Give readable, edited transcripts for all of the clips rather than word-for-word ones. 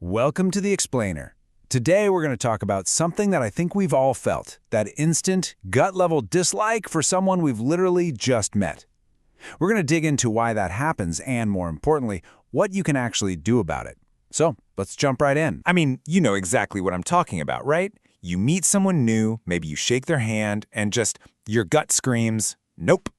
Welcome to The Explainer. Today we're going to talk about something that I think we've all felt, that instant, gut-level dislike for someone we've literally just met. We're going to dig into why that happens and, more importantly, what you can actually do about it. So, let's jump right in. I mean, you know exactly what I'm talking about, right? You meet someone new, maybe you shake their hand, and just your gut screams, nope.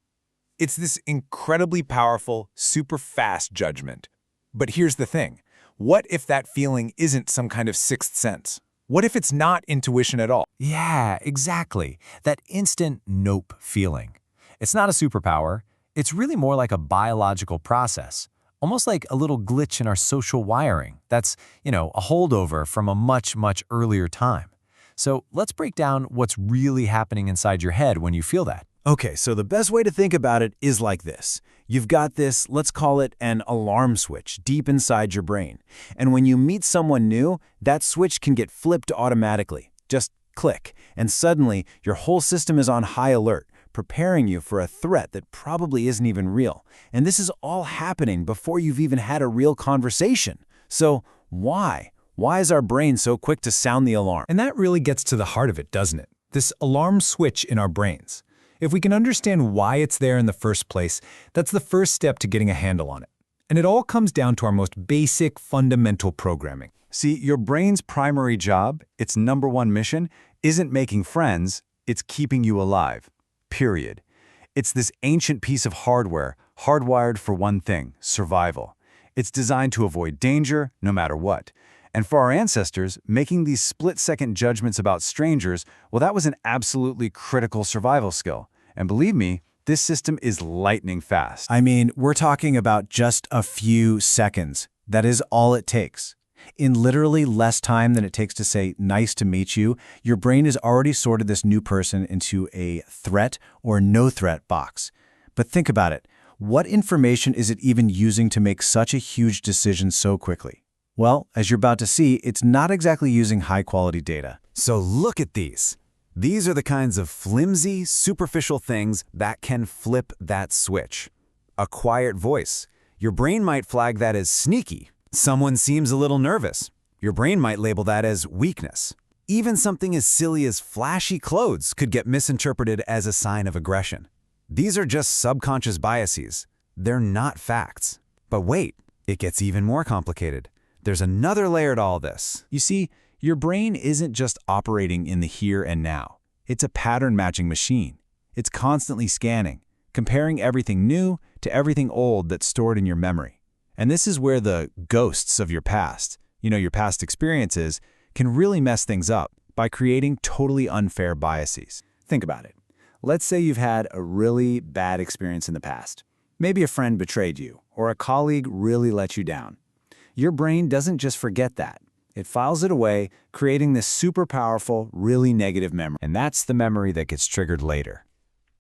It's this incredibly powerful, super fast judgment. But here's the thing. What if that feeling isn't some kind of sixth sense? What if it's not intuition at all? Yeah, exactly. That instant nope feeling. It's not a superpower. It's really more like a biological process, almost like a little glitch in our social wiring that's, a holdover from a much, much earlier time. So let's break down what's really happening inside your head when you feel that. Okay, so the best way to think about it is like this. You've got this, let's call it an alarm switch deep inside your brain. And when you meet someone new, that switch can get flipped automatically. Just click, and suddenly your whole system is on high alert, preparing you for a threat that probably isn't even real. And this is all happening before you've even had a real conversation. So why? Why is our brain so quick to sound the alarm? And that really gets to the heart of it, doesn't it? This alarm switch in our brains. If we can understand why it's there in the first place, that's the first step to getting a handle on it. And it all comes down to our most basic, fundamental programming. See, your brain's primary job, its number one mission, isn't making friends, it's keeping you alive. Period. It's this ancient piece of hardware, hardwired for one thing, survival. It's designed to avoid danger, no matter what. And for our ancestors, making these split-second judgments about strangers, well, that was an absolutely critical survival skill. And believe me, this system is lightning fast. I mean, we're talking about just a few seconds. That is all it takes. In literally less time than it takes to say, nice to meet you, your brain has already sorted this new person into a threat or no threat box. But think about it. What information is it even using to make such a huge decision so quickly? Well, as you're about to see, it's not exactly using high-quality data. So look at these. These are the kinds of flimsy, superficial things that can flip that switch. A quiet voice. Your brain might flag that as sneaky. Someone seems a little nervous. Your brain might label that as weakness. Even something as silly as flashy clothes could get misinterpreted as a sign of aggression. These are just subconscious biases. They're not facts. But wait, it gets even more complicated. There's another layer to all this. You see, your brain isn't just operating in the here and now. It's a pattern-matching machine. It's constantly scanning, comparing everything new to everything old that's stored in your memory. And this is where the ghosts of your past, your past experiences, can really mess things up by creating totally unfair biases. Think about it. Let's say you've had a really bad experience in the past. Maybe a friend betrayed you, or a colleague really let you down. Your brain doesn't just forget that. It files it away, creating this super powerful, really negative memory. And that's the memory that gets triggered later.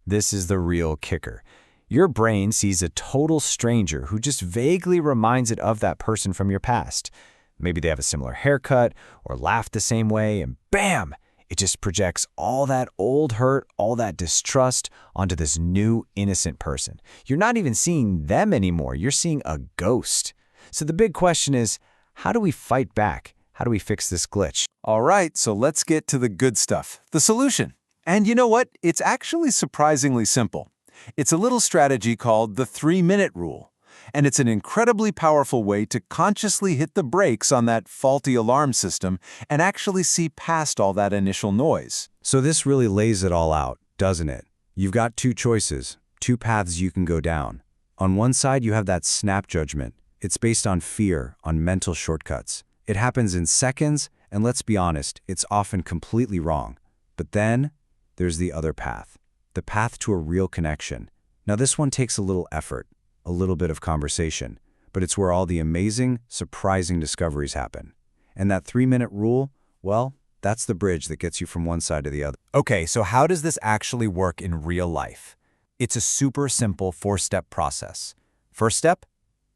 This is the real kicker. Your brain sees a total stranger who just vaguely reminds it of that person from your past. Maybe they have a similar haircut or laugh the same way, and bam! It just projects all that old hurt, all that distrust onto this new, innocent person. You're not even seeing them anymore. You're seeing a ghost. So the big question is, how do we fight back? How do we fix this glitch? All right, so let's get to the good stuff, the solution. And you know what? It's actually surprisingly simple. It's a little strategy called the 3-minute rule. And it's an incredibly powerful way to consciously hit the brakes on that faulty alarm system and actually see past all that initial noise. So this really lays it all out, doesn't it? You've got two choices, two paths you can go down. On one side, you have that snap judgment. It's based on fear, on mental shortcuts. It happens in seconds, and let's be honest, it's often completely wrong. But then, there's the other path, the path to a real connection. Now this one takes a little effort, a little bit of conversation, but it's where all the amazing, surprising discoveries happen. And that 3-minute rule, well, that's the bridge that gets you from one side to the other. Okay, so how does this actually work in real life? It's a super simple 4-step process. First step?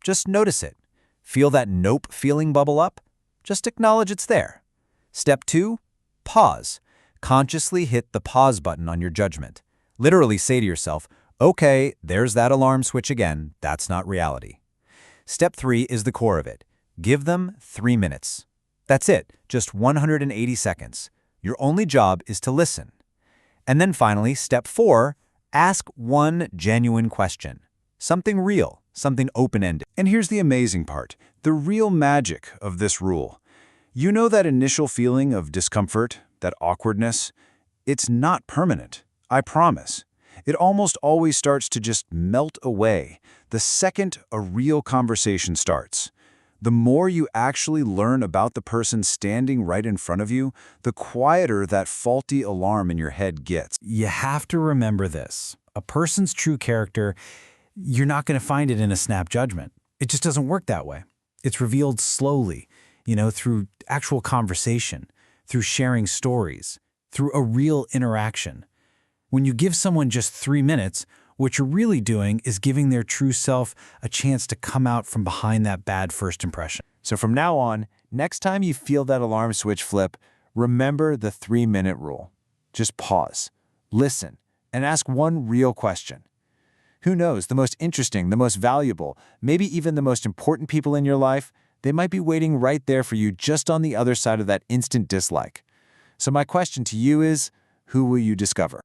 Just notice it. Feel that nope feeling bubble up? Just acknowledge it's there. Step 2, pause. Consciously hit the pause button on your judgment. Literally say to yourself, okay, there's that alarm switch again, that's not reality. Step 3 is the core of it. Give them 3 minutes. That's it, just 180 seconds. Your only job is to listen. And then finally, step 4, ask one genuine question. Something real, something open-ended. And here's the amazing part, the real magic of this rule. You know that initial feeling of discomfort, that awkwardness? It's not permanent, I promise. It almost always starts to just melt away the second a real conversation starts. The more you actually learn about the person standing right in front of you, the quieter that faulty alarm in your head gets. You have to remember this. A person's true character, you're not going to find it in a snap judgment. It just doesn't work that way. It's revealed slowly, through actual conversation, through sharing stories, through a real interaction. When you give someone just 3 minutes, what you're really doing is giving their true self a chance to come out from behind that bad first impression. So from now on, next time you feel that alarm switch flip, remember the 3-minute rule. Just pause, listen, and ask one real question. Who knows, the most interesting, the most valuable, maybe even the most important people in your life, they might be waiting right there for you just on the other side of that instant dislike. So my question to you is, who will you discover?